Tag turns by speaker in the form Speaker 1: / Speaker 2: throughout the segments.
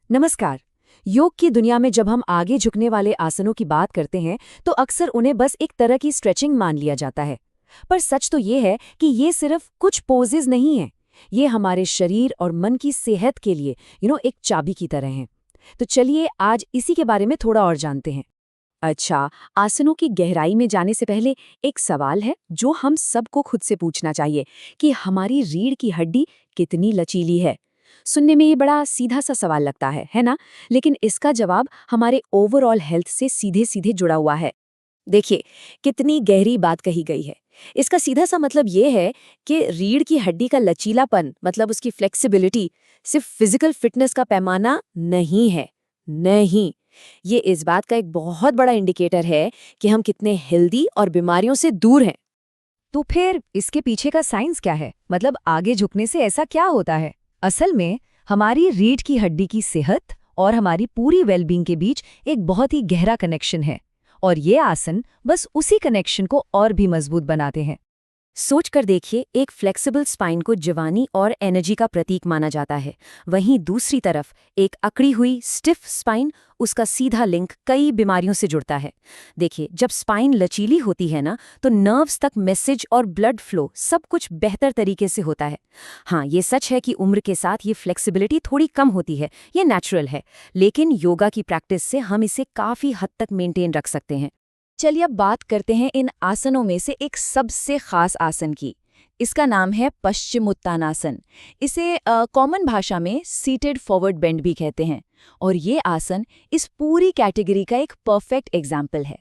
Speaker 1: नमस्कार। योग की दुनिया में जब हम आगे झुकने वाले आसनों की बात करते हैं तो अक्सर उन्हें बस एक तरह की स्ट्रेचिंग मान लिया जाता है। पर सच तो ये है कि ये सिर्फ कुछ पोजेज नहीं हैं। ये हमारे शरीर और मन की सेहत के लिए एक चाबी की तरह हैं। तो चलिए आज इसी के बारे में थोड़ा और जानते हैं। अच्छा, आसनों की गहराई में जाने से पहले एक सवाल है जो हम सबको खुद से पूछना चाहिए कि हमारी रीढ़ की हड्डी कितनी लचीली है। सुनने में ये बड़ा सीधा सा सवाल लगता है ना? लेकिन इसका जवाब हमारे ओवरऑल हेल्थ से सीधे सीधे जुड़ा हुआ है। देखिए, कितनी गहरी बात कही गई है। इसका सीधा सा मतलब ये है कि रीढ़ की हड्डी का लचीलापन मतलब उसकी फ्लेक्सिबिलिटी सिर्फ फिजिकल फिटनेस का पैमाना नहीं है। नहीं, ये इस बात का एक बहुत बड़ा इंडिकेटर है कि हम कितने हेल्दी और बीमारियों से दूर हैं। तो फिर इसके पीछे का साइंस क्या है? मतलब आगे झुकने से ऐसा क्या होता है? असल में हमारी रीढ़ की हड्डी की सेहत और हमारी पूरी वेलबींग के बीच एक बहुत ही गहरा कनेक्शन है और ये आसन बस उसी कनेक्शन को और भी मजबूत बनाते हैं। सोच कर देखिए, एक फ्लेक्सिबल स्पाइन को जवानी और एनर्जी का प्रतीक माना जाता है, वहीं दूसरी तरफ एक अकड़ी हुई स्टिफ स्पाइन, उसका सीधा लिंक कई बीमारियों से जुड़ता है। देखिए, जब स्पाइन लचीली होती है ना, तो नर्व्स तक मैसेज और ब्लड फ्लो सब कुछ बेहतर तरीके से होता है। हाँ, ये सच है कि उम्र के साथ ये फ्लेक्सिबिलिटी थोड़ी कम होती है, ये नेचुरल है, लेकिन योगा की प्रैक्टिस से हम इसे काफ़ी हद तक मेंटेन रख सकते हैं। चलिए अब बात करते हैं इन आसनों में से एक सबसे खास आसन की। इसका नाम है पश्चिमोत्तानासन। इसे कॉमन भाषा में सीटेड फॉरवर्ड बेंड भी कहते हैं और ये आसन इस पूरी कैटेगरी का एक परफेक्ट एग्जाम्पल है।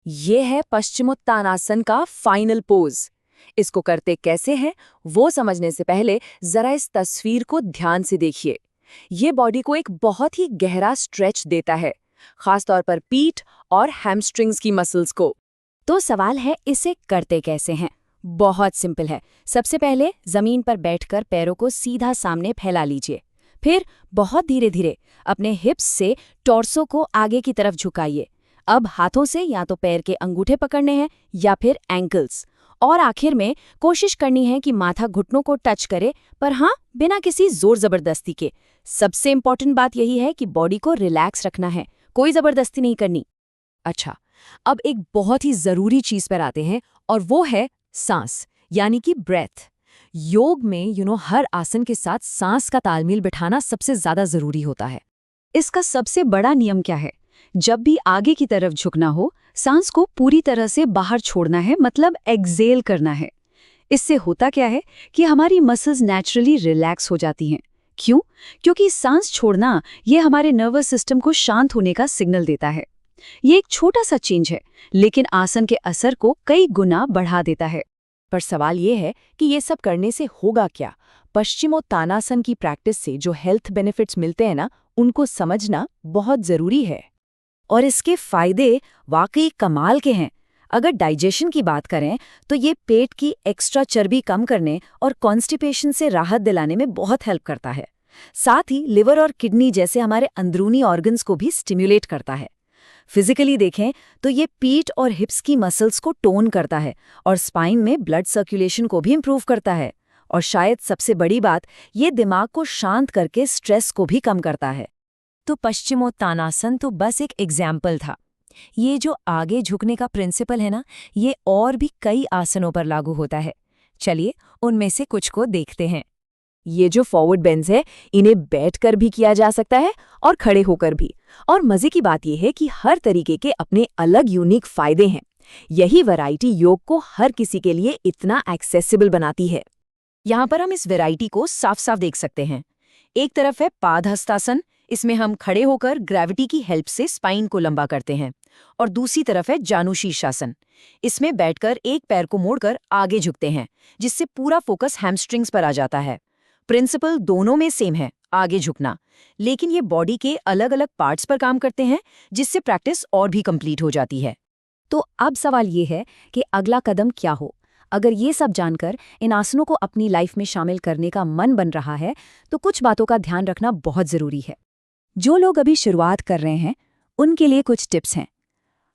Speaker 1: ये है पश्चिमोत्तानासन का फाइनल पोज। इसको करते कैसे हैं वो समझने से पहले जरा इस तस्वीर को ध्यान से देखिए। ये बॉडी को एक बहुत ही गहरा स्ट्रेच देता है, खासतौर पर पीठ और हैमस्ट्रिंग्स की मसल्स को। तो सवाल है, इसे करते कैसे हैं? बहुत सिंपल है। सबसे पहले जमीन पर बैठकर पैरों को सीधा सामने फैला लीजिए। फिर बहुत धीरे धीरे अपने हिप्स से टॉर्सो को आगे की तरफ झुकाइए। अब हाथों से या तो पैर के अंगूठे पकड़ने हैं या फिर एंकल्स। और आखिर में कोशिश करनी है कि माथा घुटनों को टच करे, पर हाँ, बिना किसी जोर जबरदस्ती के। सबसे इंपॉर्टेंट बात यही है कि बॉडी को रिलैक्स रखना है, कोई जबरदस्ती नहीं करनी। अच्छा, अब एक बहुत ही जरूरी चीज पर आते हैं और वो है सांस, यानी कि ब्रेथ। योग में हर आसन के साथ सांस का तालमेल बिठाना सबसे ज्यादा जरूरी होता है। इसका सबसे बड़ा नियम क्या है? जब भी आगे की तरफ झुकना हो, सांस को पूरी तरह से बाहर छोड़ना है, मतलब एक्सेल करना है। इससे होता क्या है कि हमारी मसल्स नेचुरली रिलैक्स हो जाती हैं। क्यों? क्योंकि सांस छोड़ना ये हमारे नर्वस सिस्टम को शांत होने का सिग्नल देता है। ये एक छोटा सा चेंज है, लेकिन आसन के असर को कई गुना बढ़ा देता है। पर सवाल ये है कि ये सब करने से होगा क्या? पश्चिमोत्तानासन की प्रैक्टिस से जो हेल्थ बेनिफिट्स मिलते हैं ना, उनको समझना बहुत जरूरी है। और इसके फायदे वाकई कमाल के हैं। अगर डाइजेशन की बात करें तो ये पेट की एक्स्ट्रा चर्बी कम करने और कॉन्स्टिपेशन से राहत दिलाने में बहुत हेल्प करता है। साथ ही लिवर और किडनी जैसे हमारे अंदरूनी ऑर्गन्स को भी स्टिम्युलेट करता है। फिजिकली देखें तो ये पीठ और हिप्स की मसल्स को टोन करता है और स्पाइन में ब्लड सर्कुलेशन को भी इम्प्रूव करता है। और शायद सबसे बड़ी बात, ये दिमाग को शांत करके स्ट्रेस को भी कम करता है। तो पश्चिमोत्तानासन तो बस एक एग्जाम्पल था। ये जो आगे झुकने का प्रिंसिपल है ना, ये और भी कई आसनों पर लागू होता है। चलिए उनमें से कुछ को देखते हैं। ये जो फॉरवर्ड बेंड्स है, इन्हें बैठकर भी किया जा सकता है और खड़े होकर भी। और मजे की बात यह है कि हर तरीके के अपने अलग यूनिक फायदे हैं। यही वैरायटी योग को हर किसी के लिए इतना एक्सेसिबल बनाती है। यहाँ पर हम इस वैरायटी को साफ साफ देख सकते हैं। एक तरफ है पादहस्तासन, इसमें हम खड़े होकर ग्रेविटी की हेल्प से स्पाइन को लंबा करते हैं। और दूसरी तरफ है जानुशीर्षासन, इसमें बैठकर एक पैर को मोड़कर आगे झुकते हैं, जिससे पूरा फोकस हैमस्ट्रिंग्स पर आ जाता है। प्रिंसिपल दोनों में सेम है, आगे झुकना, लेकिन ये बॉडी के अलग अलग पार्ट्स पर काम करते हैं, जिससे प्रैक्टिस और भी कंप्लीट हो जाती है। तो अब सवाल ये है कि अगला कदम क्या हो? अगर ये सब जानकर इन आसनों को अपनी लाइफ में शामिल करने का मन बन रहा है, तो कुछ बातों का ध्यान रखना बहुत जरूरी है। जो लोग अभी शुरुआत कर रहे हैं, उनके लिए कुछ टिप्स हैं।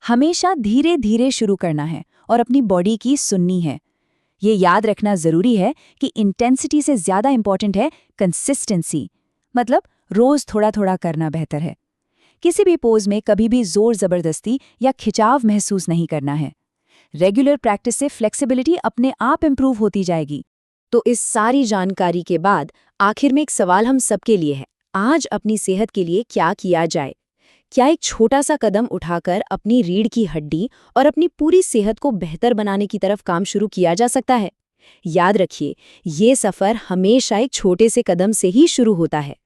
Speaker 1: हमेशा धीरे धीरे शुरू करना है और अपनी बॉडी की सुननी है। ये याद रखना जरूरी है कि इंटेंसिटी से ज्यादा इंपॉर्टेंट है कंसिस्टेंसी, मतलब
Speaker 2: रोज थोड़ा थोड़ा करना बेहतर है। किसी भी पोज में कभी भी जोर जबरदस्ती या खिंचाव महसूस नहीं करना है। रेगुलर प्रैक्टिस से फ्लेक्सिबिलिटी अपने आप इम्प्रूव होती जाएगी।
Speaker 1: तो इस सारी जानकारी के बाद आखिर में एक सवाल हम सबके लिए है, आज अपनी सेहत के लिए क्या किया जाए? क्या एक छोटा सा कदम उठाकर अपनी रीढ़ की हड्डी और अपनी पूरी सेहत को बेहतर बनाने की तरफ काम शुरू किया जा सकता है? याद रखिए, ये सफर हमेशा एक छोटे से कदम से ही शुरू होता है।